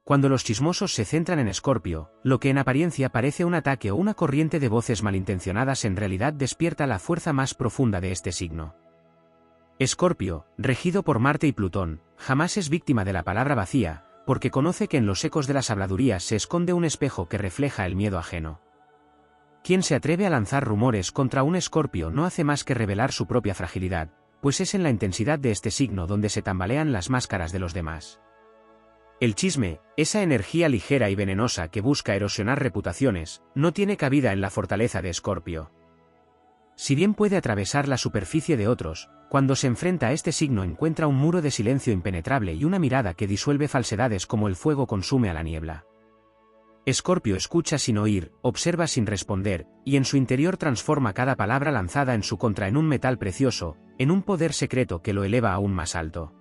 Cuando los chismosos se centran en Escorpio, lo que en apariencia parece un ataque o una corriente de voces malintencionadas en realidad despierta la fuerza más profunda de este signo. Escorpio, regido por Marte y Plutón, jamás es víctima de la palabra vacía, porque conoce que en los ecos de las habladurías se esconde un espejo que refleja el miedo ajeno. Quien se atreve a lanzar rumores contra un Escorpio no hace más que revelar su propia fragilidad, pues es en la intensidad de este signo donde se tambalean las máscaras de los demás. El chisme, esa energía ligera y venenosa que busca erosionar reputaciones, no tiene cabida en la fortaleza de Escorpio. Si bien puede atravesar la superficie de otros, cuando se enfrenta a este signo encuentra un muro de silencio impenetrable y una mirada que disuelve falsedades como el fuego consume a la niebla. Escorpio escucha sin oír, observa sin responder, y en su interior transforma cada palabra lanzada en su contra en un metal precioso, en un poder secreto que lo eleva aún más alto.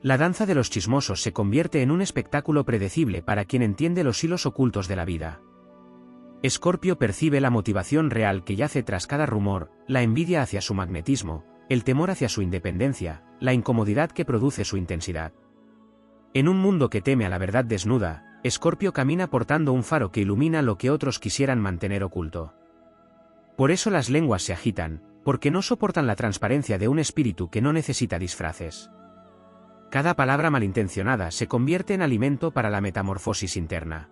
La danza de los chismosos se convierte en un espectáculo predecible para quien entiende los hilos ocultos de la vida. Escorpio percibe la motivación real que yace tras cada rumor, la envidia hacia su magnetismo, el temor hacia su independencia, la incomodidad que produce su intensidad. En un mundo que teme a la verdad desnuda, Escorpio camina portando un faro que ilumina lo que otros quisieran mantener oculto. Por eso las lenguas se agitan, porque no soportan la transparencia de un espíritu que no necesita disfraces. Cada palabra malintencionada se convierte en alimento para la metamorfosis interna.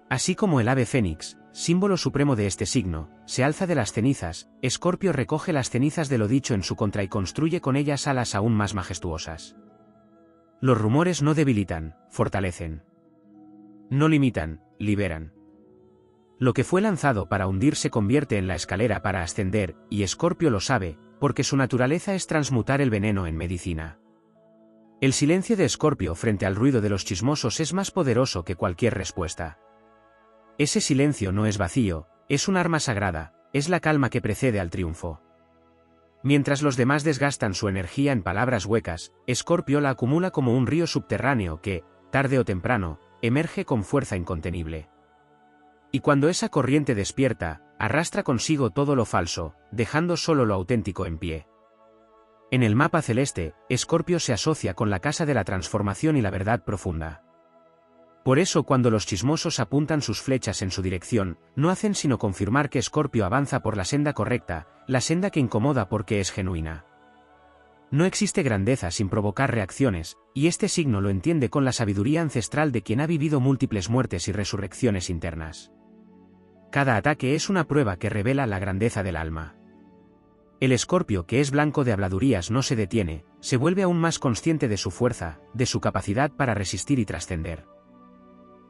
Así como el ave fénix, símbolo supremo de este signo, se alza de las cenizas, Escorpio recoge las cenizas de lo dicho en su contra y construye con ellas alas aún más majestuosas. Los rumores no debilitan, fortalecen. No limitan, liberan. Lo que fue lanzado para hundir se convierte en la escalera para ascender, y Escorpio lo sabe, porque su naturaleza es transmutar el veneno en medicina. El silencio de Escorpio frente al ruido de los chismosos es más poderoso que cualquier respuesta. Ese silencio no es vacío, es un arma sagrada, es la calma que precede al triunfo. Mientras los demás desgastan su energía en palabras huecas, Escorpio la acumula como un río subterráneo que, tarde o temprano, emerge con fuerza incontenible. Y cuando esa corriente despierta, arrastra consigo todo lo falso, dejando solo lo auténtico en pie. En el mapa celeste, Escorpio se asocia con la casa de la transformación y la verdad profunda. Por eso cuando los chismosos apuntan sus flechas en su dirección, no hacen sino confirmar que Escorpio avanza por la senda correcta, la senda que incomoda porque es genuina. No existe grandeza sin provocar reacciones, y este signo lo entiende con la sabiduría ancestral de quien ha vivido múltiples muertes y resurrecciones internas. Cada ataque es una prueba que revela la grandeza del alma. El Escorpio que es blanco de habladurías no se detiene, se vuelve aún más consciente de su fuerza, de su capacidad para resistir y trascender.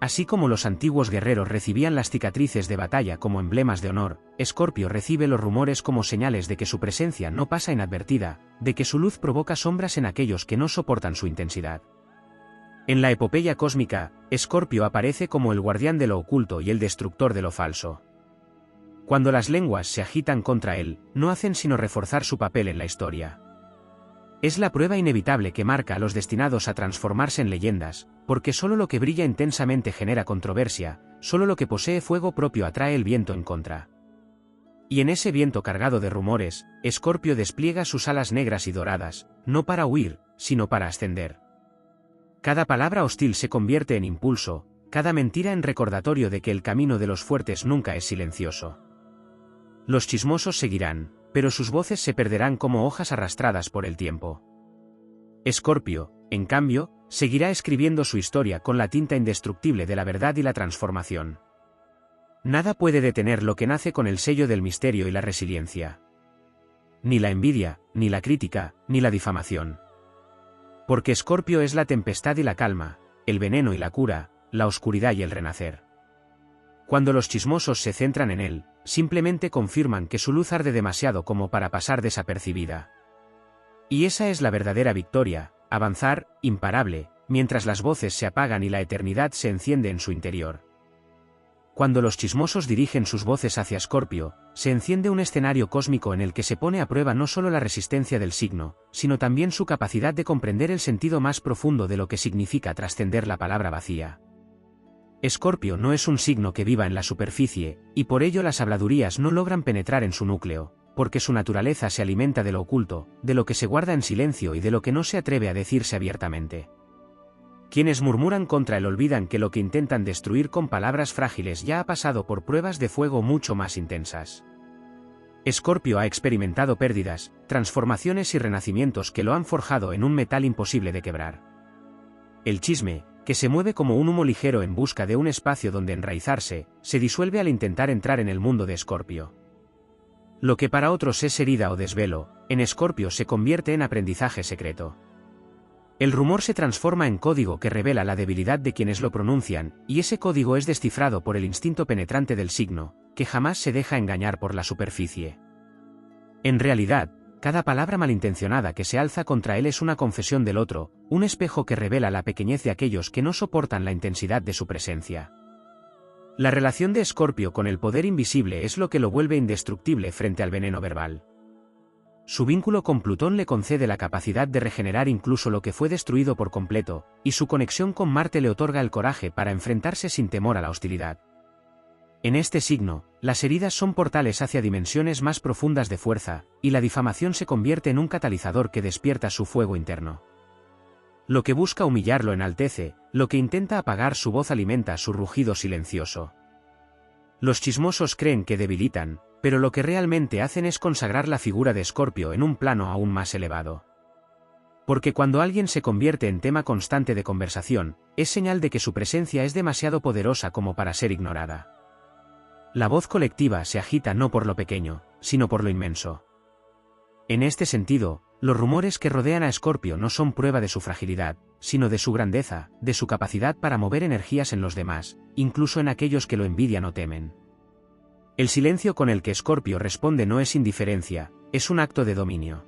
Así como los antiguos guerreros recibían las cicatrices de batalla como emblemas de honor, Escorpio recibe los rumores como señales de que su presencia no pasa inadvertida, de que su luz provoca sombras en aquellos que no soportan su intensidad. En la epopeya cósmica, Escorpio aparece como el guardián de lo oculto y el destructor de lo falso. Cuando las lenguas se agitan contra él, no hacen sino reforzar su papel en la historia. Es la prueba inevitable que marca a los destinados a transformarse en leyendas, porque solo lo que brilla intensamente genera controversia, solo lo que posee fuego propio atrae el viento en contra. Y en ese viento cargado de rumores, Escorpio despliega sus alas negras y doradas, no para huir, sino para ascender. Cada palabra hostil se convierte en impulso, cada mentira en recordatorio de que el camino de los fuertes nunca es silencioso. Los chismosos seguirán, pero sus voces se perderán como hojas arrastradas por el tiempo. Escorpio, en cambio, seguirá escribiendo su historia con la tinta indestructible de la verdad y la transformación. Nada puede detener lo que nace con el sello del misterio y la resiliencia. Ni la envidia, ni la crítica, ni la difamación. Porque Escorpio es la tempestad y la calma, el veneno y la cura, la oscuridad y el renacer. Cuando los chismosos se centran en él, simplemente confirman que su luz arde demasiado como para pasar desapercibida. Y esa es la verdadera victoria, avanzar, imparable, mientras las voces se apagan y la eternidad se enciende en su interior. Cuando los chismosos dirigen sus voces hacia Escorpio, se enciende un escenario cósmico en el que se pone a prueba no solo la resistencia del signo, sino también su capacidad de comprender el sentido más profundo de lo que significa trascender la palabra vacía. Escorpio no es un signo que viva en la superficie, y por ello las habladurías no logran penetrar en su núcleo, porque su naturaleza se alimenta de lo oculto, de lo que se guarda en silencio y de lo que no se atreve a decirse abiertamente. Quienes murmuran contra él olvidan que lo que intentan destruir con palabras frágiles ya ha pasado por pruebas de fuego mucho más intensas. Escorpio ha experimentado pérdidas, transformaciones y renacimientos que lo han forjado en un metal imposible de quebrar. El chisme, que se mueve como un humo ligero en busca de un espacio donde enraizarse, se disuelve al intentar entrar en el mundo de Escorpio. Lo que para otros es herida o desvelo, en Escorpio se convierte en aprendizaje secreto. El rumor se transforma en código que revela la debilidad de quienes lo pronuncian, y ese código es descifrado por el instinto penetrante del signo, que jamás se deja engañar por la superficie. En realidad, cada palabra malintencionada que se alza contra él es una confesión del otro, un espejo que revela la pequeñez de aquellos que no soportan la intensidad de su presencia. La relación de Escorpio con el poder invisible es lo que lo vuelve indestructible frente al veneno verbal. Su vínculo con Plutón le concede la capacidad de regenerar incluso lo que fue destruido por completo, y su conexión con Marte le otorga el coraje para enfrentarse sin temor a la hostilidad. En este signo, las heridas son portales hacia dimensiones más profundas de fuerza, y la difamación se convierte en un catalizador que despierta su fuego interno. Lo que busca humillarlo enaltece, lo que intenta apagar su voz alimenta su rugido silencioso. Los chismosos creen que debilitan, pero lo que realmente hacen es consagrar la figura de Escorpio en un plano aún más elevado. Porque cuando alguien se convierte en tema constante de conversación, es señal de que su presencia es demasiado poderosa como para ser ignorada. La voz colectiva se agita no por lo pequeño, sino por lo inmenso. En este sentido, los rumores que rodean a Escorpio no son prueba de su fragilidad, sino de su grandeza, de su capacidad para mover energías en los demás, incluso en aquellos que lo envidian o temen. El silencio con el que Escorpio responde no es indiferencia, es un acto de dominio.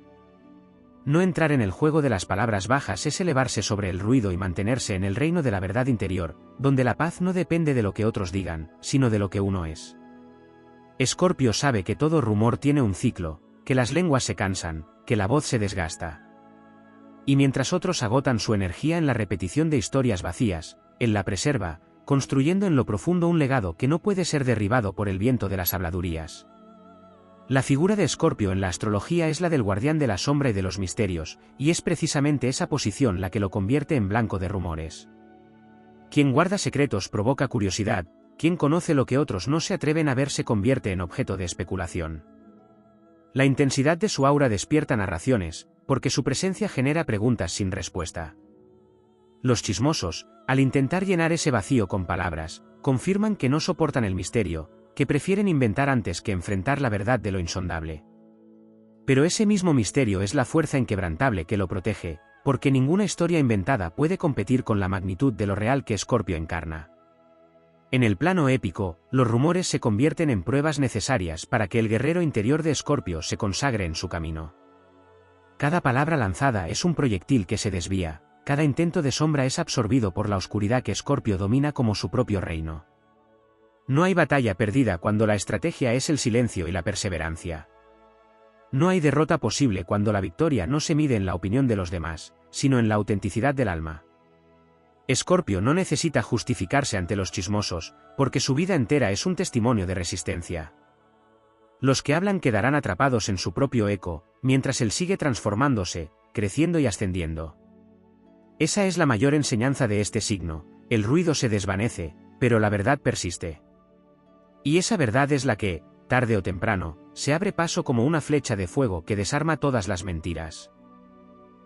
No entrar en el juego de las palabras bajas es elevarse sobre el ruido y mantenerse en el reino de la verdad interior, donde la paz no depende de lo que otros digan, sino de lo que uno es. Escorpio sabe que todo rumor tiene un ciclo, que las lenguas se cansan, que la voz se desgasta. Y mientras otros agotan su energía en la repetición de historias vacías, él la preserva, construyendo en lo profundo un legado que no puede ser derribado por el viento de las habladurías. La figura de Escorpio en la astrología es la del guardián de la sombra y de los misterios, y es precisamente esa posición la que lo convierte en blanco de rumores. Quien guarda secretos provoca curiosidad, quien conoce lo que otros no se atreven a ver se convierte en objeto de especulación. La intensidad de su aura despierta narraciones, porque su presencia genera preguntas sin respuesta. Los chismosos, al intentar llenar ese vacío con palabras, confirman que no soportan el misterio, que prefieren inventar antes que enfrentar la verdad de lo insondable. Pero ese mismo misterio es la fuerza inquebrantable que lo protege, porque ninguna historia inventada puede competir con la magnitud de lo real que Escorpio encarna. En el plano épico, los rumores se convierten en pruebas necesarias para que el guerrero interior de Escorpio se consagre en su camino. Cada palabra lanzada es un proyectil que se desvía, cada intento de sombra es absorbido por la oscuridad que Escorpio domina como su propio reino. No hay batalla perdida cuando la estrategia es el silencio y la perseverancia. No hay derrota posible cuando la victoria no se mide en la opinión de los demás, sino en la autenticidad del alma. Escorpio no necesita justificarse ante los chismosos, porque su vida entera es un testimonio de resistencia. Los que hablan quedarán atrapados en su propio eco, mientras él sigue transformándose, creciendo y ascendiendo. Esa es la mayor enseñanza de este signo: el ruido se desvanece, pero la verdad persiste. Y esa verdad es la que, tarde o temprano, se abre paso como una flecha de fuego que desarma todas las mentiras.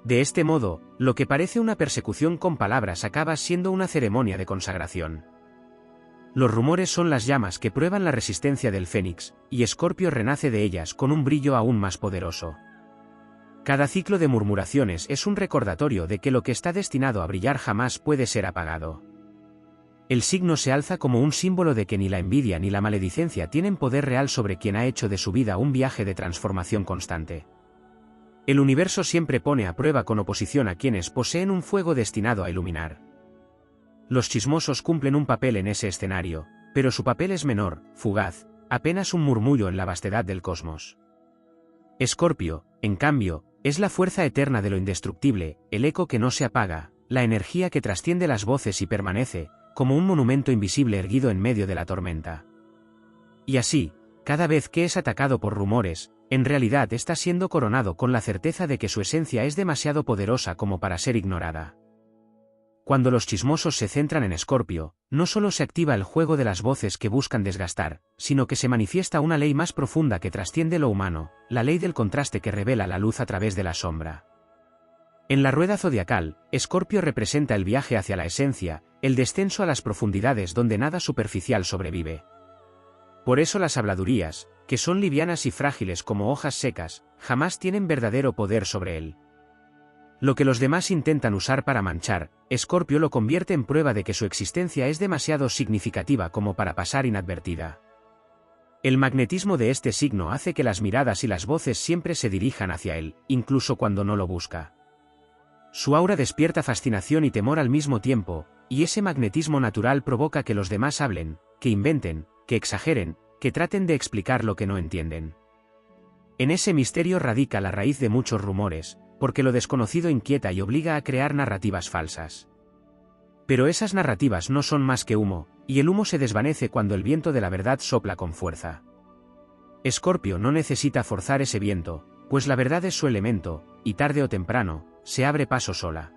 De este modo, lo que parece una persecución con palabras acaba siendo una ceremonia de consagración. Los rumores son las llamas que prueban la resistencia del fénix, y Escorpio renace de ellas con un brillo aún más poderoso. Cada ciclo de murmuraciones es un recordatorio de que lo que está destinado a brillar jamás puede ser apagado. El signo se alza como un símbolo de que ni la envidia ni la maledicencia tienen poder real sobre quien ha hecho de su vida un viaje de transformación constante. El universo siempre pone a prueba con oposición a quienes poseen un fuego destinado a iluminar. Los chismosos cumplen un papel en ese escenario, pero su papel es menor, fugaz, apenas un murmullo en la vastedad del cosmos. Escorpio, en cambio, es la fuerza eterna de lo indestructible, el eco que no se apaga, la energía que trasciende las voces y permanece, como un monumento invisible erguido en medio de la tormenta. Y así, cada vez que es atacado por rumores, en realidad está siendo coronado con la certeza de que su esencia es demasiado poderosa como para ser ignorada. cuando los chismosos se centran en Escorpio, no solo se activa el juego de las voces que buscan desgastar, sino que se manifiesta una ley más profunda que trasciende lo humano, la ley del contraste que revela la luz a través de la sombra. En la rueda zodiacal, Escorpio representa el viaje hacia la esencia, el descenso a las profundidades donde nada superficial sobrevive. Por eso las habladurías, que son livianas y frágiles como hojas secas, jamás tienen verdadero poder sobre él. Lo que los demás intentan usar para manchar, Escorpio lo convierte en prueba de que su existencia es demasiado significativa como para pasar inadvertida. El magnetismo de este signo hace que las miradas y las voces siempre se dirijan hacia él, incluso cuando no lo busca. Su aura despierta fascinación y temor al mismo tiempo, y ese magnetismo natural provoca que los demás hablen, que inventen, que exageren, que traten de explicar lo que no entienden. En ese misterio radica la raíz de muchos rumores, porque lo desconocido inquieta y obliga a crear narrativas falsas. Pero esas narrativas no son más que humo, y el humo se desvanece cuando el viento de la verdad sopla con fuerza. Escorpio no necesita forzar ese viento, pues la verdad es su elemento, y tarde o temprano, se abre paso sola.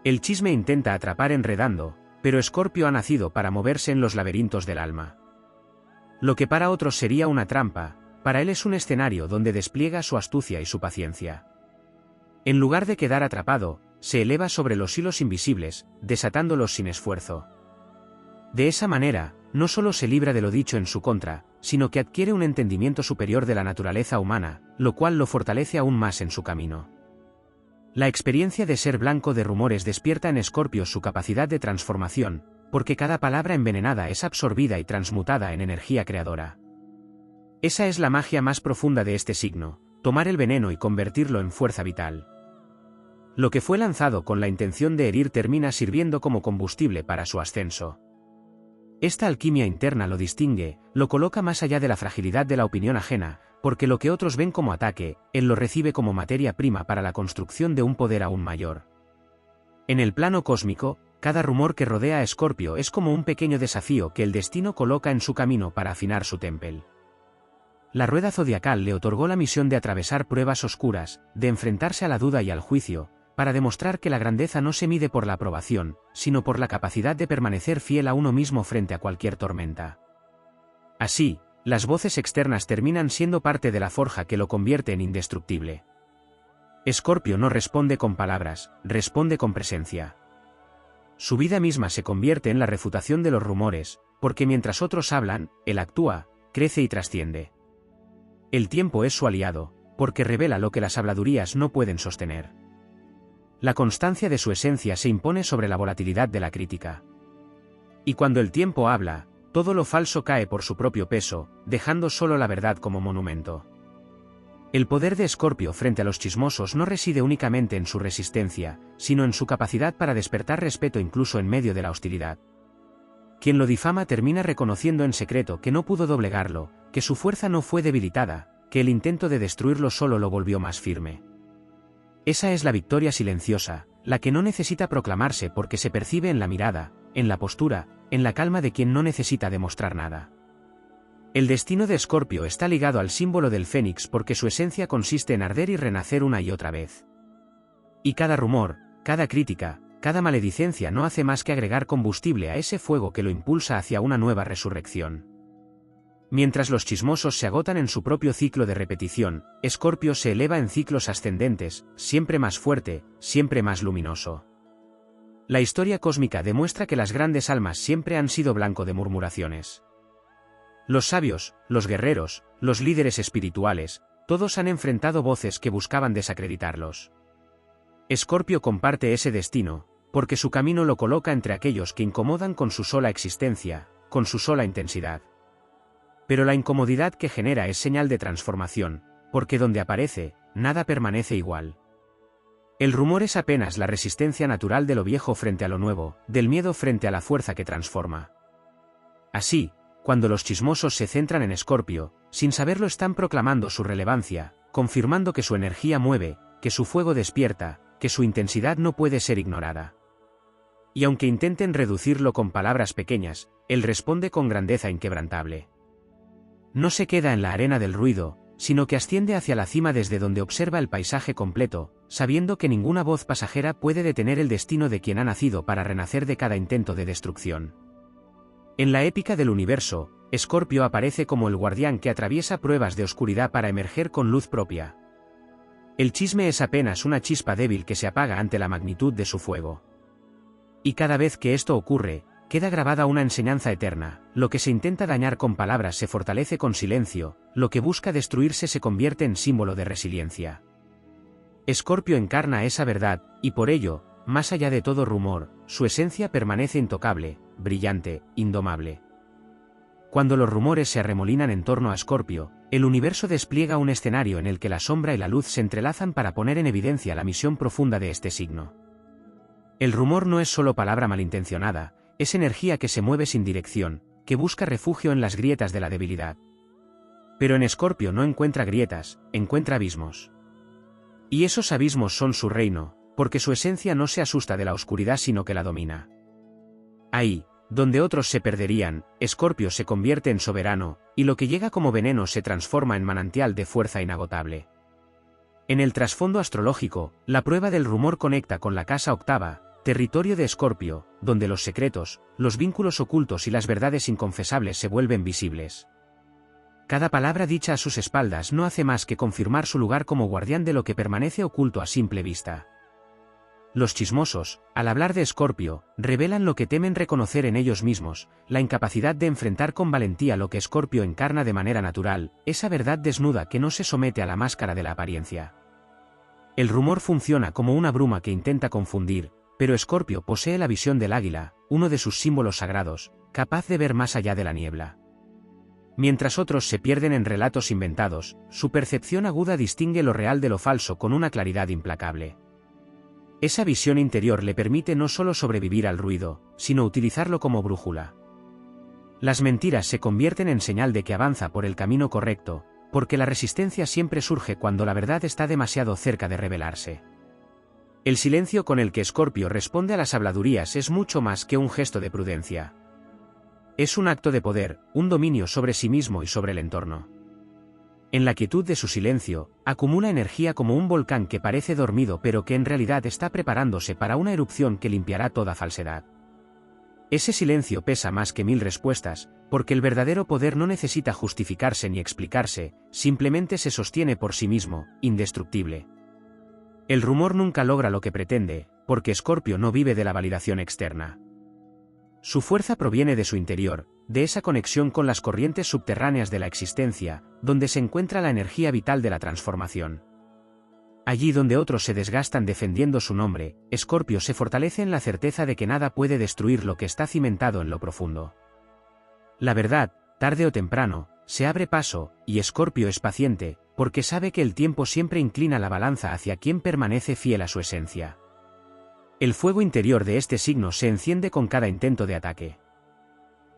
El chisme intenta atrapar enredando, pero Escorpio ha nacido para moverse en los laberintos del alma. Lo que para otros sería una trampa, para él es un escenario donde despliega su astucia y su paciencia. En lugar de quedar atrapado, se eleva sobre los hilos invisibles, desatándolos sin esfuerzo. De esa manera, no solo se libra de lo dicho en su contra, sino que adquiere un entendimiento superior de la naturaleza humana, lo cual lo fortalece aún más en su camino. La experiencia de ser blanco de rumores despierta en Escorpio su capacidad de transformación, porque cada palabra envenenada es absorbida y transmutada en energía creadora. Esa es la magia más profunda de este signo, tomar el veneno y convertirlo en fuerza vital. Lo que fue lanzado con la intención de herir termina sirviendo como combustible para su ascenso. Esta alquimia interna lo distingue, lo coloca más allá de la fragilidad de la opinión ajena, porque lo que otros ven como ataque, él lo recibe como materia prima para la construcción de un poder aún mayor. En el plano cósmico, cada rumor que rodea a Escorpio es como un pequeño desafío que el destino coloca en su camino para afinar su tempel. La rueda zodiacal le otorgó la misión de atravesar pruebas oscuras, de enfrentarse a la duda y al juicio, para demostrar que la grandeza no se mide por la aprobación, sino por la capacidad de permanecer fiel a uno mismo frente a cualquier tormenta. Así, las voces externas terminan siendo parte de la forja que lo convierte en indestructible. Escorpio no responde con palabras, responde con presencia. Su vida misma se convierte en la refutación de los rumores, porque mientras otros hablan, él actúa, crece y trasciende. El tiempo es su aliado, porque revela lo que las habladurías no pueden sostener. La constancia de su esencia se impone sobre la volatilidad de la crítica. Y cuando el tiempo habla, todo lo falso cae por su propio peso, dejando solo la verdad como monumento. El poder de Escorpio frente a los chismosos no reside únicamente en su resistencia, sino en su capacidad para despertar respeto incluso en medio de la hostilidad. Quien lo difama termina reconociendo en secreto que no pudo doblegarlo, que su fuerza no fue debilitada, que el intento de destruirlo solo lo volvió más firme. Esa es la victoria silenciosa, la que no necesita proclamarse porque se percibe en la mirada, en la postura, en la calma de quien no necesita demostrar nada. El destino de Escorpio está ligado al símbolo del fénix porque su esencia consiste en arder y renacer una y otra vez. Y cada rumor, cada crítica, cada maledicencia no hace más que agregar combustible a ese fuego que lo impulsa hacia una nueva resurrección. Mientras los chismosos se agotan en su propio ciclo de repetición, Escorpio se eleva en ciclos ascendentes, siempre más fuerte, siempre más luminoso. La historia cósmica demuestra que las grandes almas siempre han sido blanco de murmuraciones. Los sabios, los guerreros, los líderes espirituales, todos han enfrentado voces que buscaban desacreditarlos. Escorpio comparte ese destino, porque su camino lo coloca entre aquellos que incomodan con su sola existencia, con su sola intensidad. Pero la incomodidad que genera es señal de transformación, porque donde aparece, nada permanece igual. El rumor es apenas la resistencia natural de lo viejo frente a lo nuevo, del miedo frente a la fuerza que transforma. Así, cuando los chismosos se centran en Escorpio, sin saberlo están proclamando su relevancia, confirmando que su energía mueve, que su fuego despierta, que su intensidad no puede ser ignorada. Y aunque intenten reducirlo con palabras pequeñas, él responde con grandeza inquebrantable. No se queda en la arena del ruido, sino que asciende hacia la cima desde donde observa el paisaje completo, sabiendo que ninguna voz pasajera puede detener el destino de quien ha nacido para renacer de cada intento de destrucción. En la épica del universo, Escorpio aparece como el guardián que atraviesa pruebas de oscuridad para emerger con luz propia. El chisme es apenas una chispa débil que se apaga ante la magnitud de su fuego. Y cada vez que esto ocurre, queda grabada una enseñanza eterna: lo que se intenta dañar con palabras se fortalece con silencio, lo que busca destruirse se convierte en símbolo de resiliencia. Escorpio encarna esa verdad, y por ello, más allá de todo rumor, su esencia permanece intocable, brillante, indomable. Cuando los rumores se arremolinan en torno a Escorpio, el universo despliega un escenario en el que la sombra y la luz se entrelazan para poner en evidencia la misión profunda de este signo. El rumor no es solo palabra malintencionada, es energía que se mueve sin dirección, que busca refugio en las grietas de la debilidad. Pero en Escorpio no encuentra grietas, encuentra abismos. Y esos abismos son su reino, porque su esencia no se asusta de la oscuridad sino que la domina. Ahí, donde otros se perderían, Escorpio se convierte en soberano, y lo que llega como veneno se transforma en manantial de fuerza inagotable. En el trasfondo astrológico, la prueba del rumor conecta con la casa octava, territorio de Escorpio, donde los secretos, los vínculos ocultos y las verdades inconfesables se vuelven visibles. Cada palabra dicha a sus espaldas no hace más que confirmar su lugar como guardián de lo que permanece oculto a simple vista. Los chismosos, al hablar de Escorpio, revelan lo que temen reconocer en ellos mismos, la incapacidad de enfrentar con valentía lo que Escorpio encarna de manera natural, esa verdad desnuda que no se somete a la máscara de la apariencia. El rumor funciona como una bruma que intenta confundir, pero Escorpio posee la visión del águila, uno de sus símbolos sagrados, capaz de ver más allá de la niebla. Mientras otros se pierden en relatos inventados, su percepción aguda distingue lo real de lo falso con una claridad implacable. Esa visión interior le permite no solo sobrevivir al ruido, sino utilizarlo como brújula. Las mentiras se convierten en señal de que avanza por el camino correcto, porque la resistencia siempre surge cuando la verdad está demasiado cerca de revelarse. El silencio con el que Escorpio responde a las habladurías es mucho más que un gesto de prudencia. Es un acto de poder, un dominio sobre sí mismo y sobre el entorno. En la quietud de su silencio, acumula energía como un volcán que parece dormido pero que en realidad está preparándose para una erupción que limpiará toda falsedad. Ese silencio pesa más que 1000 respuestas, porque el verdadero poder no necesita justificarse ni explicarse, simplemente se sostiene por sí mismo, indestructible. El rumor nunca logra lo que pretende, porque Escorpio no vive de la validación externa. Su fuerza proviene de su interior, de esa conexión con las corrientes subterráneas de la existencia, donde se encuentra la energía vital de la transformación. Allí donde otros se desgastan defendiendo su nombre, Escorpio se fortalece en la certeza de que nada puede destruir lo que está cimentado en lo profundo. La verdad, tarde o temprano, se abre paso, y Escorpio es paciente, porque sabe que el tiempo siempre inclina la balanza hacia quien permanece fiel a su esencia. El fuego interior de este signo se enciende con cada intento de ataque.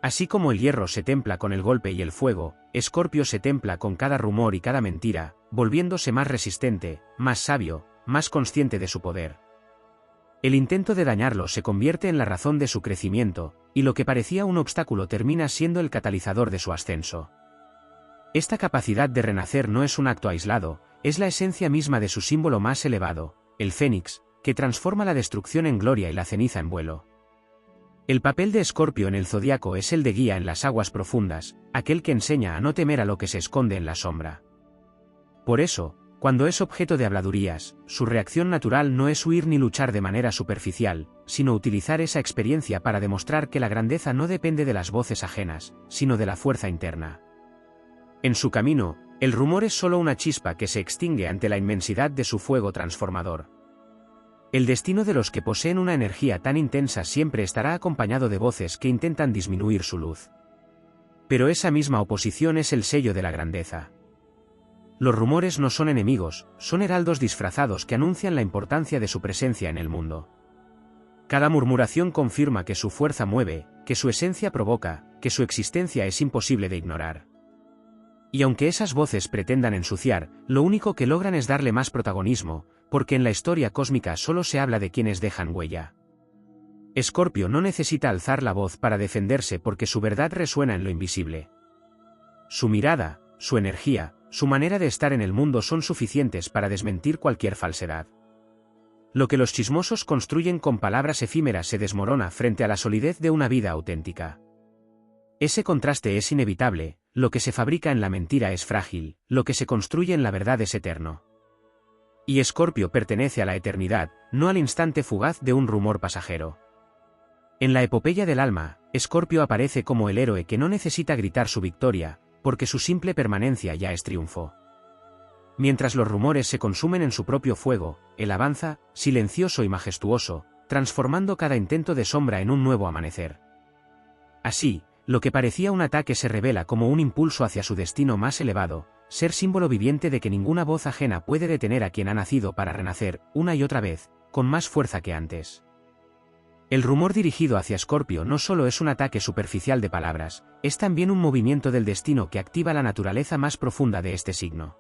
Así como el hierro se templa con el golpe y el fuego, Escorpio se templa con cada rumor y cada mentira, volviéndose más resistente, más sabio, más consciente de su poder. El intento de dañarlo se convierte en la razón de su crecimiento, y lo que parecía un obstáculo termina siendo el catalizador de su ascenso. Esta capacidad de renacer no es un acto aislado, es la esencia misma de su símbolo más elevado, el fénix, que transforma la destrucción en gloria y la ceniza en vuelo. El papel de Escorpio en el zodiaco es el de guía en las aguas profundas, aquel que enseña a no temer a lo que se esconde en la sombra. Por eso, cuando es objeto de habladurías, su reacción natural no es huir ni luchar de manera superficial, sino utilizar esa experiencia para demostrar que la grandeza no depende de las voces ajenas, sino de la fuerza interna. En su camino, el rumor es solo una chispa que se extingue ante la inmensidad de su fuego transformador. El destino de los que poseen una energía tan intensa siempre estará acompañado de voces que intentan disminuir su luz. Pero esa misma oposición es el sello de la grandeza. Los rumores no son enemigos, son heraldos disfrazados que anuncian la importancia de su presencia en el mundo. Cada murmuración confirma que su fuerza mueve, que su esencia provoca, que su existencia es imposible de ignorar. Y aunque esas voces pretendan ensuciar, lo único que logran es darle más protagonismo, porque en la historia cósmica solo se habla de quienes dejan huella. Escorpio no necesita alzar la voz para defenderse porque su verdad resuena en lo invisible. Su mirada, su energía, su manera de estar en el mundo son suficientes para desmentir cualquier falsedad. Lo que los chismosos construyen con palabras efímeras se desmorona frente a la solidez de una vida auténtica. Ese contraste es inevitable, lo que se fabrica en la mentira es frágil, lo que se construye en la verdad es eterno. Y Escorpio pertenece a la eternidad, no al instante fugaz de un rumor pasajero. En la epopeya del alma, Escorpio aparece como el héroe que no necesita gritar su victoria, porque su simple permanencia ya es triunfo. Mientras los rumores se consumen en su propio fuego, él avanza, silencioso y majestuoso, transformando cada intento de sombra en un nuevo amanecer. Así, lo que parecía un ataque se revela como un impulso hacia su destino más elevado, ser símbolo viviente de que ninguna voz ajena puede detener a quien ha nacido para renacer, una y otra vez, con más fuerza que antes. El rumor dirigido hacia Escorpio no solo es un ataque superficial de palabras, es también un movimiento del destino que activa la naturaleza más profunda de este signo.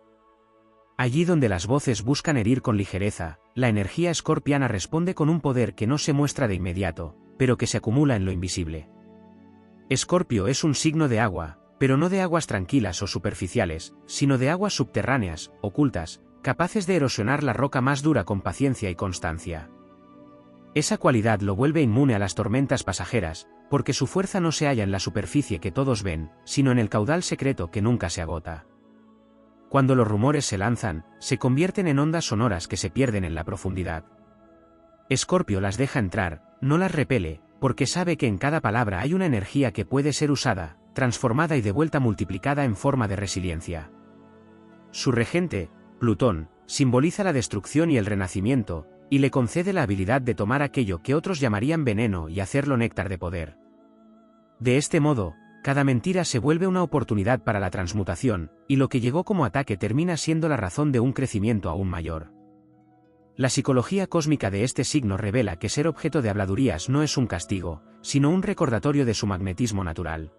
Allí donde las voces buscan herir con ligereza, la energía escorpiana responde con un poder que no se muestra de inmediato, pero que se acumula en lo invisible. Escorpio es un signo de agua, pero no de aguas tranquilas o superficiales, sino de aguas subterráneas, ocultas, capaces de erosionar la roca más dura con paciencia y constancia. Esa cualidad lo vuelve inmune a las tormentas pasajeras, porque su fuerza no se halla en la superficie que todos ven, sino en el caudal secreto que nunca se agota. Cuando los rumores se lanzan, se convierten en ondas sonoras que se pierden en la profundidad. Escorpio las deja entrar, no las repele, porque sabe que en cada palabra hay una energía que puede ser usada, transformada y de vuelta multiplicada en forma de resiliencia. Su regente, Plutón, simboliza la destrucción y el renacimiento, y le concede la habilidad de tomar aquello que otros llamarían veneno y hacerlo néctar de poder. De este modo, cada mentira se vuelve una oportunidad para la transmutación, y lo que llegó como ataque termina siendo la razón de un crecimiento aún mayor. La psicología cósmica de este signo revela que ser objeto de habladurías no es un castigo, sino un recordatorio de su magnetismo natural.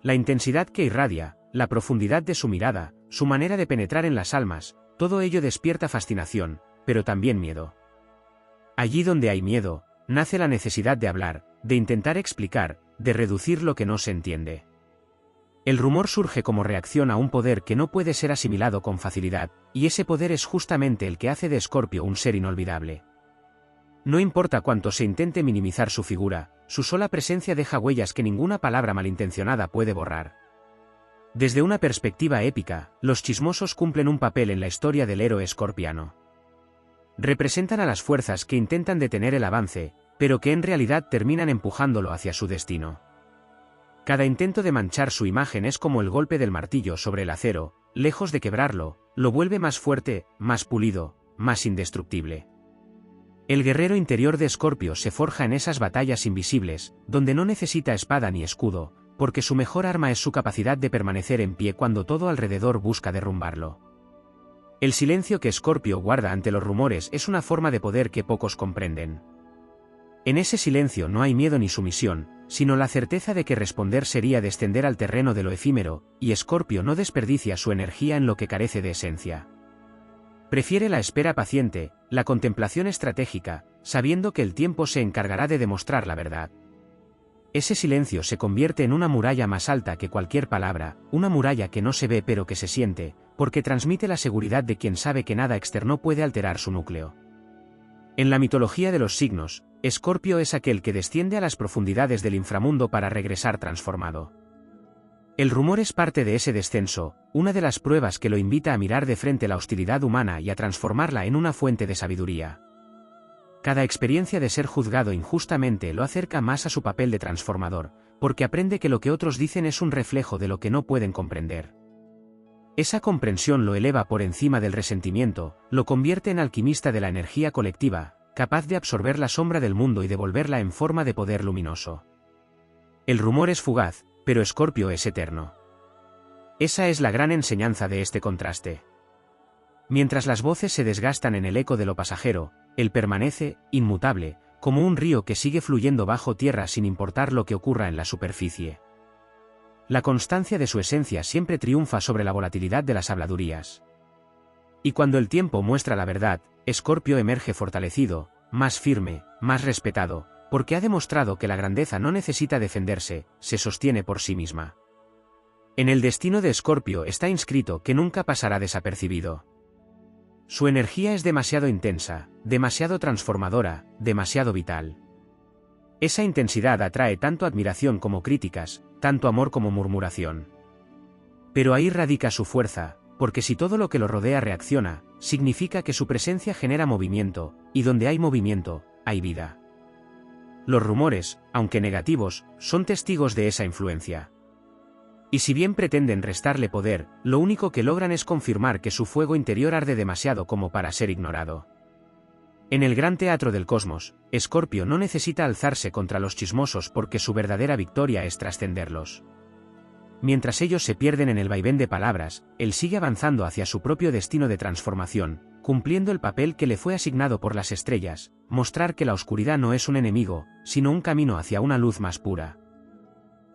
La intensidad que irradia, la profundidad de su mirada, su manera de penetrar en las almas, todo ello despierta fascinación, pero también miedo. Allí donde hay miedo, nace la necesidad de hablar, de intentar explicar, de reducir lo que no se entiende. El rumor surge como reacción a un poder que no puede ser asimilado con facilidad, y ese poder es justamente el que hace de Escorpio un ser inolvidable. No importa cuánto se intente minimizar su figura, su sola presencia deja huellas que ninguna palabra malintencionada puede borrar. Desde una perspectiva épica, los chismosos cumplen un papel en la historia del héroe escorpiano. Representan a las fuerzas que intentan detener el avance, pero que en realidad terminan empujándolo hacia su destino. Cada intento de manchar su imagen es como el golpe del martillo sobre el acero, lejos de quebrarlo, lo vuelve más fuerte, más pulido, más indestructible. El guerrero interior de Escorpio se forja en esas batallas invisibles, donde no necesita espada ni escudo, porque su mejor arma es su capacidad de permanecer en pie cuando todo alrededor busca derrumbarlo. El silencio que Escorpio guarda ante los rumores es una forma de poder que pocos comprenden. En ese silencio no hay miedo ni sumisión, sino la certeza de que responder sería descender al terreno de lo efímero, y Escorpio no desperdicia su energía en lo que carece de esencia. Prefiere la espera paciente, la contemplación estratégica, sabiendo que el tiempo se encargará de demostrar la verdad. Ese silencio se convierte en una muralla más alta que cualquier palabra, una muralla que no se ve pero que se siente, porque transmite la seguridad de quien sabe que nada externo puede alterar su núcleo. En la mitología de los signos, Escorpio es aquel que desciende a las profundidades del inframundo para regresar transformado. El rumor es parte de ese descenso, una de las pruebas que lo invita a mirar de frente la hostilidad humana y a transformarla en una fuente de sabiduría. Cada experiencia de ser juzgado injustamente lo acerca más a su papel de transformador, porque aprende que lo que otros dicen es un reflejo de lo que no pueden comprender. Esa comprensión lo eleva por encima del resentimiento, lo convierte en alquimista de la energía colectiva, capaz de absorber la sombra del mundo y devolverla en forma de poder luminoso. El rumor es fugaz, pero Escorpio es eterno. Esa es la gran enseñanza de este contraste. Mientras las voces se desgastan en el eco de lo pasajero, él permanece, inmutable, como un río que sigue fluyendo bajo tierra sin importar lo que ocurra en la superficie. La constancia de su esencia siempre triunfa sobre la volatilidad de las habladurías. Y cuando el tiempo muestra la verdad, Escorpio emerge fortalecido, más firme, más respetado, porque ha demostrado que la grandeza no necesita defenderse, se sostiene por sí misma. En el destino de Escorpio está inscrito que nunca pasará desapercibido. Su energía es demasiado intensa, demasiado transformadora, demasiado vital. Esa intensidad atrae tanto admiración como críticas, tanto amor como murmuración. Pero ahí radica su fuerza, porque si todo lo que lo rodea reacciona, significa que su presencia genera movimiento, y donde hay movimiento, hay vida. Los rumores, aunque negativos, son testigos de esa influencia. Y si bien pretenden restarle poder, lo único que logran es confirmar que su fuego interior arde demasiado como para ser ignorado. En el gran teatro del cosmos, Escorpio no necesita alzarse contra los chismosos porque su verdadera victoria es trascenderlos. Mientras ellos se pierden en el vaivén de palabras, él sigue avanzando hacia su propio destino de transformación, cumpliendo el papel que le fue asignado por las estrellas, mostrar que la oscuridad no es un enemigo, sino un camino hacia una luz más pura.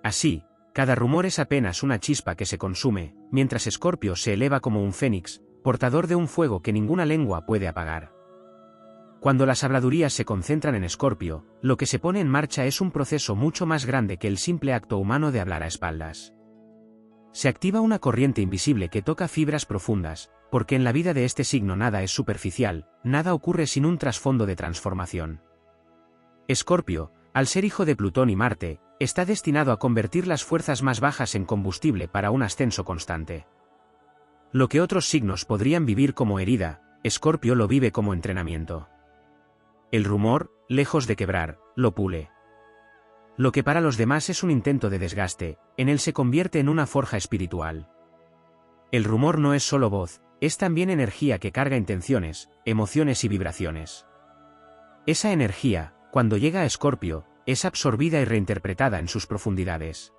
Así, cada rumor es apenas una chispa que se consume, mientras Escorpio se eleva como un fénix, portador de un fuego que ninguna lengua puede apagar. Cuando las habladurías se concentran en Escorpio, lo que se pone en marcha es un proceso mucho más grande que el simple acto humano de hablar a espaldas. Se activa una corriente invisible que toca fibras profundas, porque en la vida de este signo nada es superficial, nada ocurre sin un trasfondo de transformación. Escorpio, al ser hijo de Plutón y Marte, está destinado a convertir las fuerzas más bajas en combustible para un ascenso constante. Lo que otros signos podrían vivir como herida, Escorpio lo vive como entrenamiento. El rumor, lejos de quebrar, lo pule. Lo que para los demás es un intento de desgaste, en él se convierte en una forja espiritual. El rumor no es solo voz, es también energía que carga intenciones, emociones y vibraciones. Esa energía, cuando llega a Escorpio, es absorbida y reinterpretada en sus profundidades.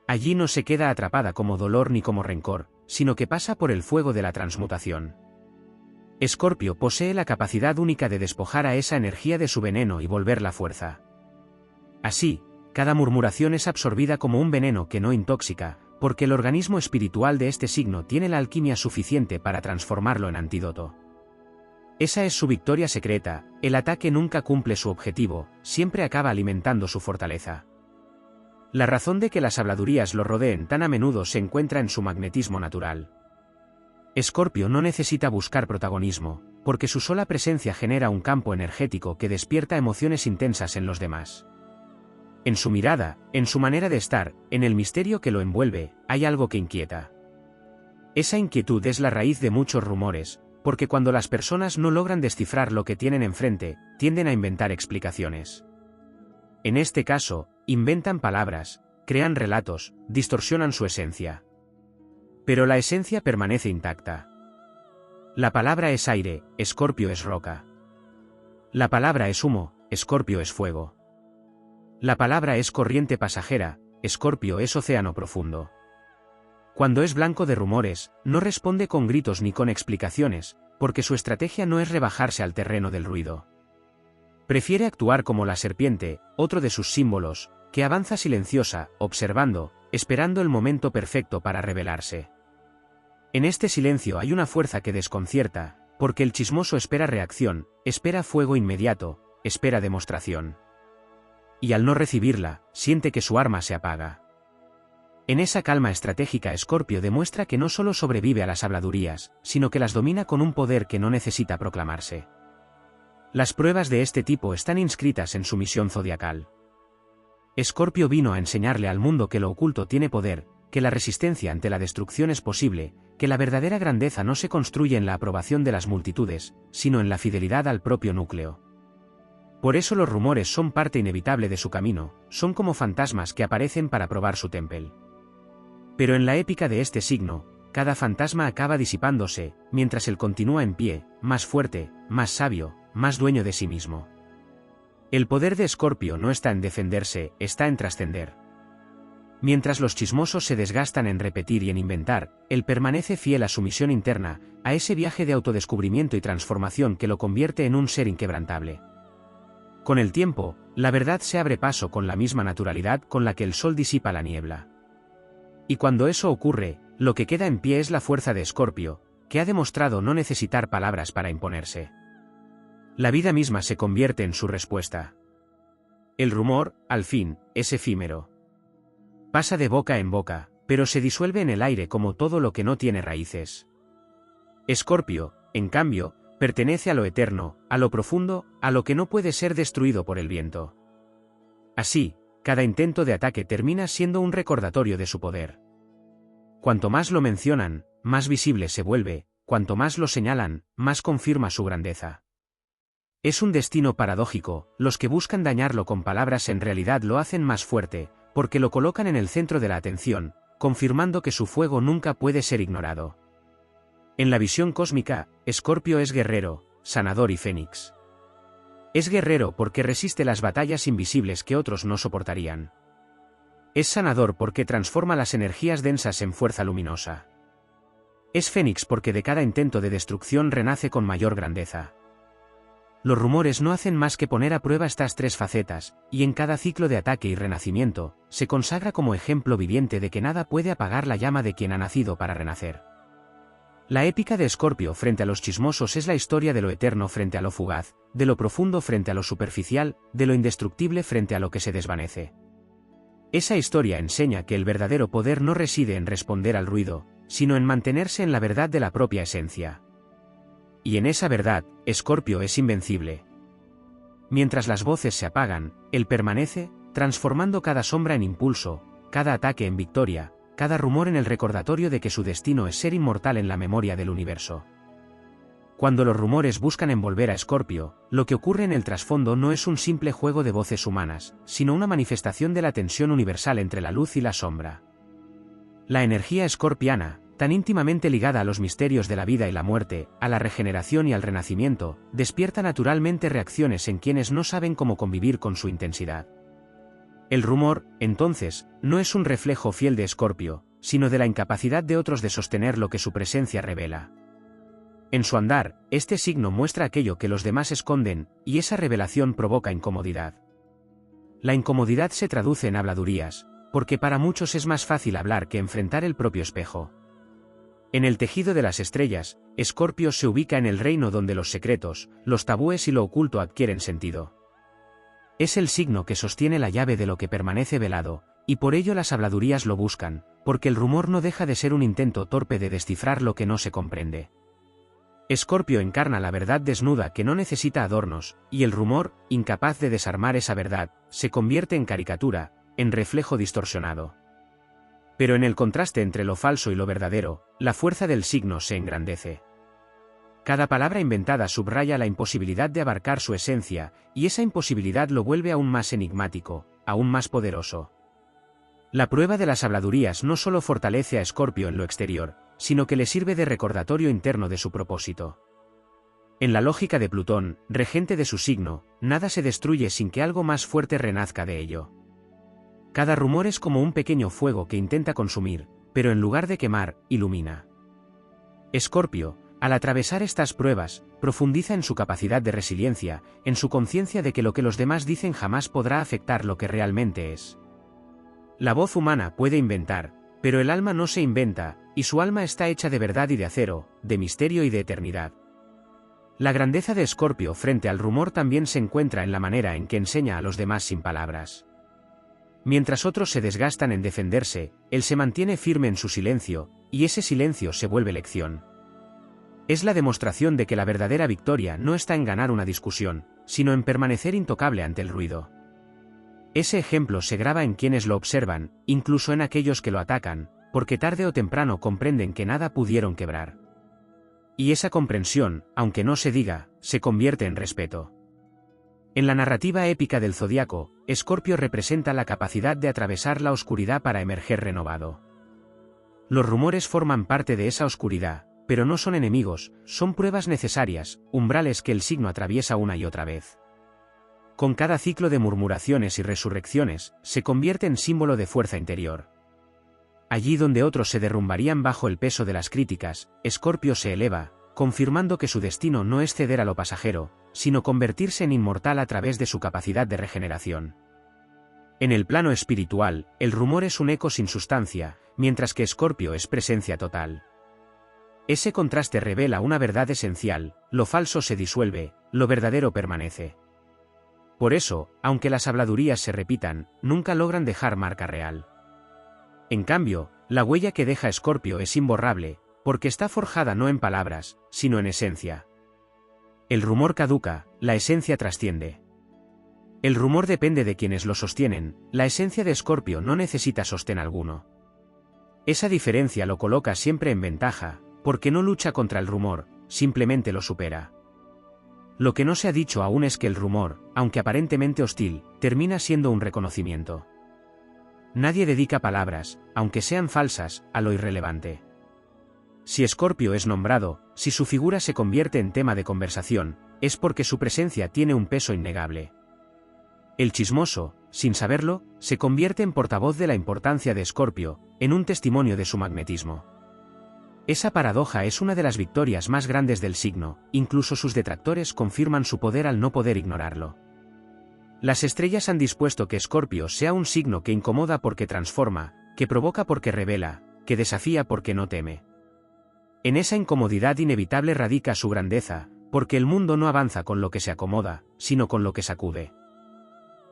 Allí no se queda atrapada como dolor ni como rencor, sino que pasa por el fuego de la transmutación. Escorpio posee la capacidad única de despojar a esa energía de su veneno y volverla fuerza. Así, cada murmuración es absorbida como un veneno que no intoxica, porque el organismo espiritual de este signo tiene la alquimia suficiente para transformarlo en antídoto. Esa es su victoria secreta, el ataque nunca cumple su objetivo, siempre acaba alimentando su fortaleza. La razón de que las habladurías lo rodeen tan a menudo se encuentra en su magnetismo natural. Escorpio no necesita buscar protagonismo, porque su sola presencia genera un campo energético que despierta emociones intensas en los demás. En su mirada, en su manera de estar, en el misterio que lo envuelve, hay algo que inquieta. Esa inquietud es la raíz de muchos rumores, porque cuando las personas no logran descifrar lo que tienen enfrente, tienden a inventar explicaciones. En este caso, inventan palabras, crean relatos, distorsionan su esencia. Pero la esencia permanece intacta. La palabra es aire, Escorpio es roca. La palabra es humo, Escorpio es fuego. La palabra es corriente pasajera, Escorpio es océano profundo. Cuando es blanco de rumores, no responde con gritos ni con explicaciones, porque su estrategia no es rebajarse al terreno del ruido. Prefiere actuar como la serpiente, otro de sus símbolos, que avanza silenciosa, observando, esperando el momento perfecto para revelarse. En este silencio hay una fuerza que desconcierta, porque el chismoso espera reacción, espera fuego inmediato, espera demostración. Y al no recibirla, siente que su arma se apaga. En esa calma estratégica Escorpio demuestra que no solo sobrevive a las habladurías, sino que las domina con un poder que no necesita proclamarse. Las pruebas de este tipo están inscritas en su misión zodiacal. Escorpio vino a enseñarle al mundo que lo oculto tiene poder, que la resistencia ante la destrucción es posible, que la verdadera grandeza no se construye en la aprobación de las multitudes, sino en la fidelidad al propio núcleo. Por eso los rumores son parte inevitable de su camino, son como fantasmas que aparecen para probar su temple. Pero en la épica de este signo, cada fantasma acaba disipándose, mientras él continúa en pie, más fuerte, más sabio, más dueño de sí mismo. El poder de Escorpio no está en defenderse, está en trascender. Mientras los chismosos se desgastan en repetir y en inventar, él permanece fiel a su misión interna, a ese viaje de autodescubrimiento y transformación que lo convierte en un ser inquebrantable. Con el tiempo, la verdad se abre paso con la misma naturalidad con la que el sol disipa la niebla. Y cuando eso ocurre, lo que queda en pie es la fuerza de Escorpio, que ha demostrado no necesitar palabras para imponerse. La vida misma se convierte en su respuesta. El rumor, al fin, es efímero. Pasa de boca en boca, pero se disuelve en el aire como todo lo que no tiene raíces. Escorpio, en cambio, pertenece a lo eterno, a lo profundo, a lo que no puede ser destruido por el viento. Así, cada intento de ataque termina siendo un recordatorio de su poder. Cuanto más lo mencionan, más visible se vuelve, cuanto más lo señalan, más confirma su grandeza. Es un destino paradójico, los que buscan dañarlo con palabras en realidad lo hacen más fuerte, porque lo colocan en el centro de la atención, confirmando que su fuego nunca puede ser ignorado. En la visión cósmica, Escorpio es guerrero, sanador y fénix. Es guerrero porque resiste las batallas invisibles que otros no soportarían. Es sanador porque transforma las energías densas en fuerza luminosa. Es fénix porque de cada intento de destrucción renace con mayor grandeza. Los rumores no hacen más que poner a prueba estas tres facetas, y en cada ciclo de ataque y renacimiento, se consagra como ejemplo viviente de que nada puede apagar la llama de quien ha nacido para renacer. La épica de Escorpio frente a los chismosos es la historia de lo eterno frente a lo fugaz, de lo profundo frente a lo superficial, de lo indestructible frente a lo que se desvanece. Esa historia enseña que el verdadero poder no reside en responder al ruido, sino en mantenerse en la verdad de la propia esencia. Y en esa verdad, Escorpio es invencible. Mientras las voces se apagan, él permanece, transformando cada sombra en impulso, cada ataque en victoria, cada rumor en el recordatorio de que su destino es ser inmortal en la memoria del universo. Cuando los rumores buscan envolver a Escorpio, lo que ocurre en el trasfondo no es un simple juego de voces humanas, sino una manifestación de la tensión universal entre la luz y la sombra. La energía escorpiana, tan íntimamente ligada a los misterios de la vida y la muerte, a la regeneración y al renacimiento, despierta naturalmente reacciones en quienes no saben cómo convivir con su intensidad. El rumor, entonces, no es un reflejo fiel de Escorpio, sino de la incapacidad de otros de sostener lo que su presencia revela. En su andar, este signo muestra aquello que los demás esconden, y esa revelación provoca incomodidad. La incomodidad se traduce en habladurías, porque para muchos es más fácil hablar que enfrentar el propio espejo. En el tejido de las estrellas, Escorpio se ubica en el reino donde los secretos, los tabúes y lo oculto adquieren sentido. Es el signo que sostiene la llave de lo que permanece velado, y por ello las habladurías lo buscan, porque el rumor no deja de ser un intento torpe de descifrar lo que no se comprende. Escorpio encarna la verdad desnuda que no necesita adornos, y el rumor, incapaz de desarmar esa verdad, se convierte en caricatura, en reflejo distorsionado. Pero en el contraste entre lo falso y lo verdadero, la fuerza del signo se engrandece. Cada palabra inventada subraya la imposibilidad de abarcar su esencia, y esa imposibilidad lo vuelve aún más enigmático, aún más poderoso. La prueba de las habladurías no solo fortalece a Escorpio en lo exterior, sino que le sirve de recordatorio interno de su propósito. En la lógica de Plutón, regente de su signo, nada se destruye sin que algo más fuerte renazca de ello. Cada rumor es como un pequeño fuego que intenta consumir, pero en lugar de quemar, ilumina. Escorpio, al atravesar estas pruebas, profundiza en su capacidad de resiliencia, en su conciencia de que lo que los demás dicen jamás podrá afectar lo que realmente es. La voz humana puede inventar, pero el alma no se inventa, y su alma está hecha de verdad y de acero, de misterio y de eternidad. La grandeza de Escorpio frente al rumor también se encuentra en la manera en que enseña a los demás sin palabras. Mientras otros se desgastan en defenderse, él se mantiene firme en su silencio, y ese silencio se vuelve lección. Es la demostración de que la verdadera victoria no está en ganar una discusión, sino en permanecer intocable ante el ruido. Ese ejemplo se graba en quienes lo observan, incluso en aquellos que lo atacan, porque tarde o temprano comprenden que nada pudieron quebrar. Y esa comprensión, aunque no se diga, se convierte en respeto. En la narrativa épica del zodiaco, Escorpio representa la capacidad de atravesar la oscuridad para emerger renovado. Los rumores forman parte de esa oscuridad, pero no son enemigos, son pruebas necesarias, umbrales que el signo atraviesa una y otra vez. Con cada ciclo de murmuraciones y resurrecciones, se convierte en símbolo de fuerza interior. Allí donde otros se derrumbarían bajo el peso de las críticas, Escorpio se eleva, confirmando que su destino no es ceder a lo pasajero, sino convertirse en inmortal a través de su capacidad de regeneración. En el plano espiritual, el rumor es un eco sin sustancia, mientras que Escorpio es presencia total. Ese contraste revela una verdad esencial: lo falso se disuelve, lo verdadero permanece. Por eso, aunque las habladurías se repitan, nunca logran dejar marca real. En cambio, La huella que deja Escorpio es imborrable, porque está forjada no en palabras, sino en esencia. El rumor caduca, la esencia trasciende. El rumor depende de quienes lo sostienen, la esencia de Escorpio no necesita sostén alguno. Esa diferencia lo coloca siempre en ventaja, porque no lucha contra el rumor, simplemente lo supera. Lo que no se ha dicho aún es que el rumor, aunque aparentemente hostil, termina siendo un reconocimiento. Nadie dedica palabras, aunque sean falsas, a lo irrelevante. Si Escorpio es nombrado, si su figura se convierte en tema de conversación, es porque su presencia tiene un peso innegable. El chismoso, sin saberlo, se convierte en portavoz de la importancia de Escorpio, en un testimonio de su magnetismo. Esa paradoja es una de las victorias más grandes del signo, incluso sus detractores confirman su poder al no poder ignorarlo. Las estrellas han dispuesto que Escorpio sea un signo que incomoda porque transforma, que provoca porque revela, que desafía porque no teme. En esa incomodidad inevitable radica su grandeza, porque el mundo no avanza con lo que se acomoda, sino con lo que sacude.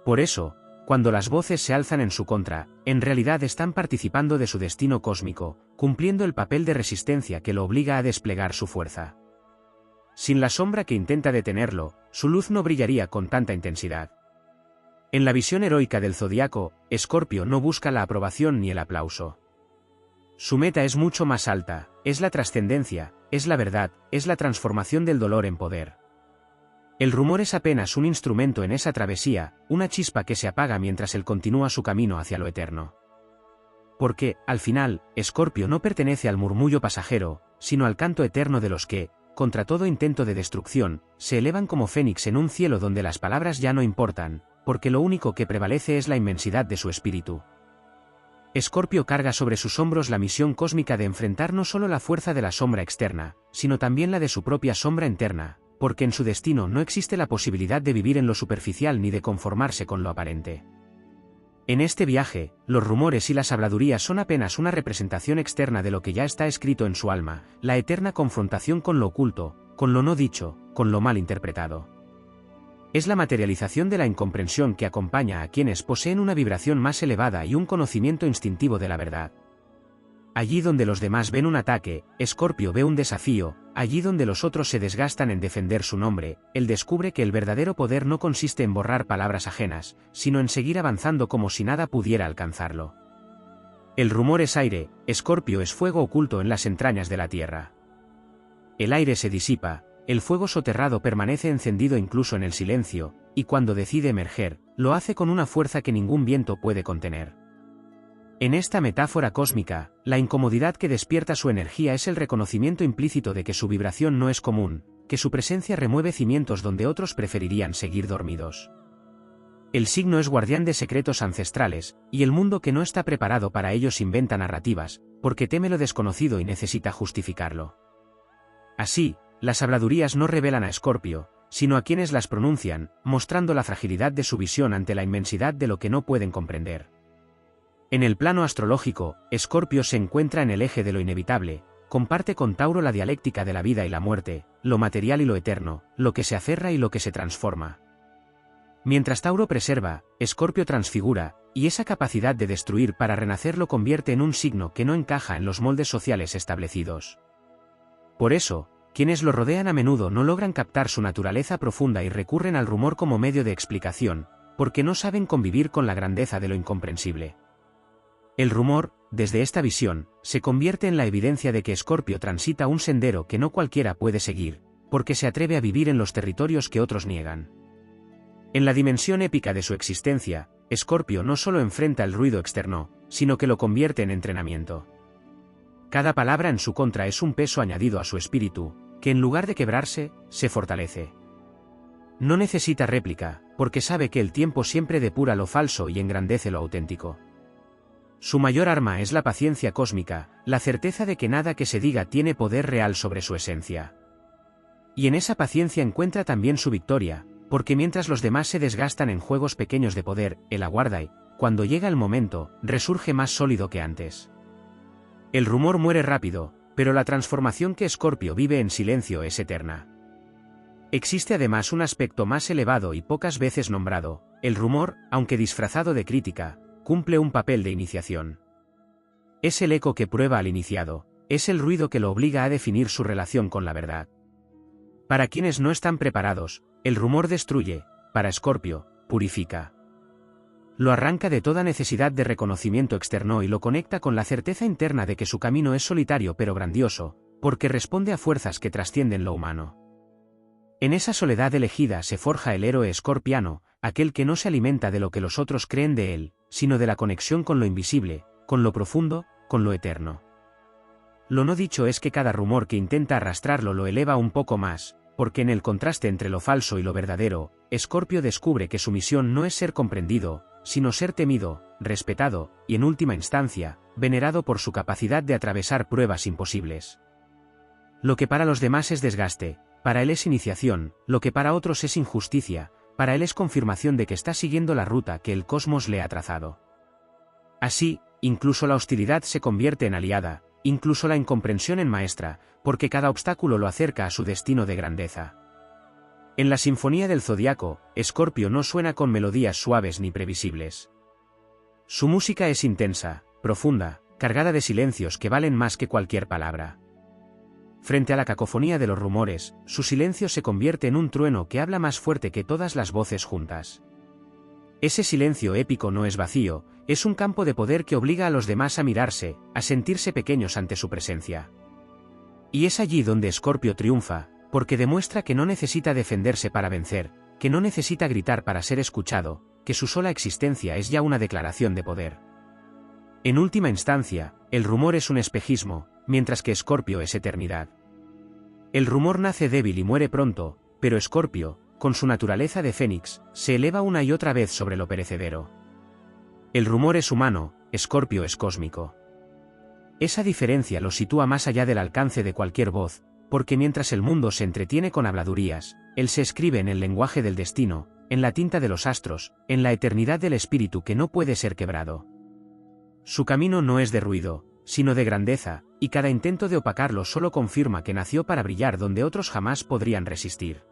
Por eso, cuando las voces se alzan en su contra, en realidad están participando de su destino cósmico, cumpliendo el papel de resistencia que lo obliga a desplegar su fuerza. Sin la sombra que intenta detenerlo, su luz no brillaría con tanta intensidad. En la visión heroica del zodiaco, Escorpio no busca la aprobación ni el aplauso. Su meta es mucho más alta, es la trascendencia, es la verdad, es la transformación del dolor en poder. El rumor es apenas un instrumento en esa travesía, una chispa que se apaga mientras él continúa su camino hacia lo eterno. Porque, al final, Escorpio no pertenece al murmullo pasajero, sino al canto eterno de los que, contra todo intento de destrucción, se elevan como fénix en un cielo donde las palabras ya no importan, porque lo único que prevalece es la inmensidad de su espíritu. Escorpio carga sobre sus hombros la misión cósmica de enfrentar no solo la fuerza de la sombra externa, sino también la de su propia sombra interna, porque en su destino no existe la posibilidad de vivir en lo superficial ni de conformarse con lo aparente. En este viaje, los rumores y las habladurías son apenas una representación externa de lo que ya está escrito en su alma, la eterna confrontación con lo oculto, con lo no dicho, con lo mal interpretado. Es la materialización de la incomprensión que acompaña a quienes poseen una vibración más elevada y un conocimiento instintivo de la verdad. Allí donde los demás ven un ataque, Escorpio ve un desafío, allí donde los otros se desgastan en defender su nombre, él descubre que el verdadero poder no consiste en borrar palabras ajenas, sino en seguir avanzando como si nada pudiera alcanzarlo. El rumor es aire, Escorpio es fuego oculto en las entrañas de la tierra. El aire se disipa, el fuego soterrado permanece encendido incluso en el silencio, y cuando decide emerger, lo hace con una fuerza que ningún viento puede contener. En esta metáfora cósmica, la incomodidad que despierta su energía es el reconocimiento implícito de que su vibración no es común, que su presencia remueve cimientos donde otros preferirían seguir dormidos. El signo es guardián de secretos ancestrales, y el mundo que no está preparado para ellos inventa narrativas, porque teme lo desconocido y necesita justificarlo. Así, las habladurías no revelan a Escorpio, sino a quienes las pronuncian, mostrando la fragilidad de su visión ante la inmensidad de lo que no pueden comprender. En el plano astrológico, Escorpio se encuentra en el eje de lo inevitable, comparte con Tauro la dialéctica de la vida y la muerte, lo material y lo eterno, lo que se aferra y lo que se transforma. Mientras Tauro preserva, Escorpio transfigura, y esa capacidad de destruir para renacer lo convierte en un signo que no encaja en los moldes sociales establecidos. Por eso, quienes lo rodean a menudo no logran captar su naturaleza profunda y recurren al rumor como medio de explicación, porque no saben convivir con la grandeza de lo incomprensible. El rumor, desde esta visión, se convierte en la evidencia de que Escorpio transita un sendero que no cualquiera puede seguir, porque se atreve a vivir en los territorios que otros niegan. En la dimensión épica de su existencia, Escorpio no solo enfrenta el ruido externo, sino que lo convierte en entrenamiento. Cada palabra en su contra es un peso añadido a su espíritu, que en lugar de quebrarse, se fortalece. No necesita réplica, porque sabe que el tiempo siempre depura lo falso y engrandece lo auténtico. Su mayor arma es la paciencia cósmica, la certeza de que nada que se diga tiene poder real sobre su esencia. Y en esa paciencia encuentra también su victoria, porque mientras los demás se desgastan en juegos pequeños de poder, él aguarda y, cuando llega el momento, resurge más sólido que antes. El rumor muere rápido, pero la transformación que Escorpio vive en silencio es eterna. Existe además un aspecto más elevado y pocas veces nombrado: el rumor, aunque disfrazado de crítica, cumple un papel de iniciación. Es el eco que prueba al iniciado, es el ruido que lo obliga a definir su relación con la verdad. Para quienes no están preparados, el rumor destruye, para Escorpio, purifica. Lo arranca de toda necesidad de reconocimiento externo y lo conecta con la certeza interna de que su camino es solitario pero grandioso, porque responde a fuerzas que trascienden lo humano. En esa soledad elegida se forja el héroe escorpiano, aquel que no se alimenta de lo que los otros creen de él, sino de la conexión con lo invisible, con lo profundo, con lo eterno. Lo no dicho es que cada rumor que intenta arrastrarlo lo eleva un poco más, porque en el contraste entre lo falso y lo verdadero, Escorpio descubre que su misión no es ser comprendido, sino ser temido, respetado, y en última instancia, venerado por su capacidad de atravesar pruebas imposibles. Lo que para los demás es desgaste, para él es iniciación, lo que para otros es injusticia, para él es confirmación de que está siguiendo la ruta que el cosmos le ha trazado. Así, incluso la hostilidad se convierte en aliada, incluso la incomprensión en maestra, porque cada obstáculo lo acerca a su destino de grandeza. En la sinfonía del zodiaco, Escorpio no suena con melodías suaves ni previsibles. Su música es intensa, profunda, cargada de silencios que valen más que cualquier palabra. Frente a la cacofonía de los rumores, su silencio se convierte en un trueno que habla más fuerte que todas las voces juntas. Ese silencio épico no es vacío, es un campo de poder que obliga a los demás a mirarse, a sentirse pequeños ante su presencia. Y es allí donde Escorpio triunfa, porque demuestra que no necesita defenderse para vencer, que no necesita gritar para ser escuchado, que su sola existencia es ya una declaración de poder. En última instancia, el rumor es un espejismo, mientras que Escorpio es eternidad. El rumor nace débil y muere pronto, pero Escorpio, con su naturaleza de fénix, se eleva una y otra vez sobre lo perecedero. El rumor es humano, Escorpio es cósmico. Esa diferencia lo sitúa más allá del alcance de cualquier voz, porque mientras el mundo se entretiene con habladurías, él se escribe en el lenguaje del destino, en la tinta de los astros, en la eternidad del espíritu que no puede ser quebrado. Su camino no es de ruido, sino de grandeza, y cada intento de opacarlo solo confirma que nació para brillar donde otros jamás podrían resistir.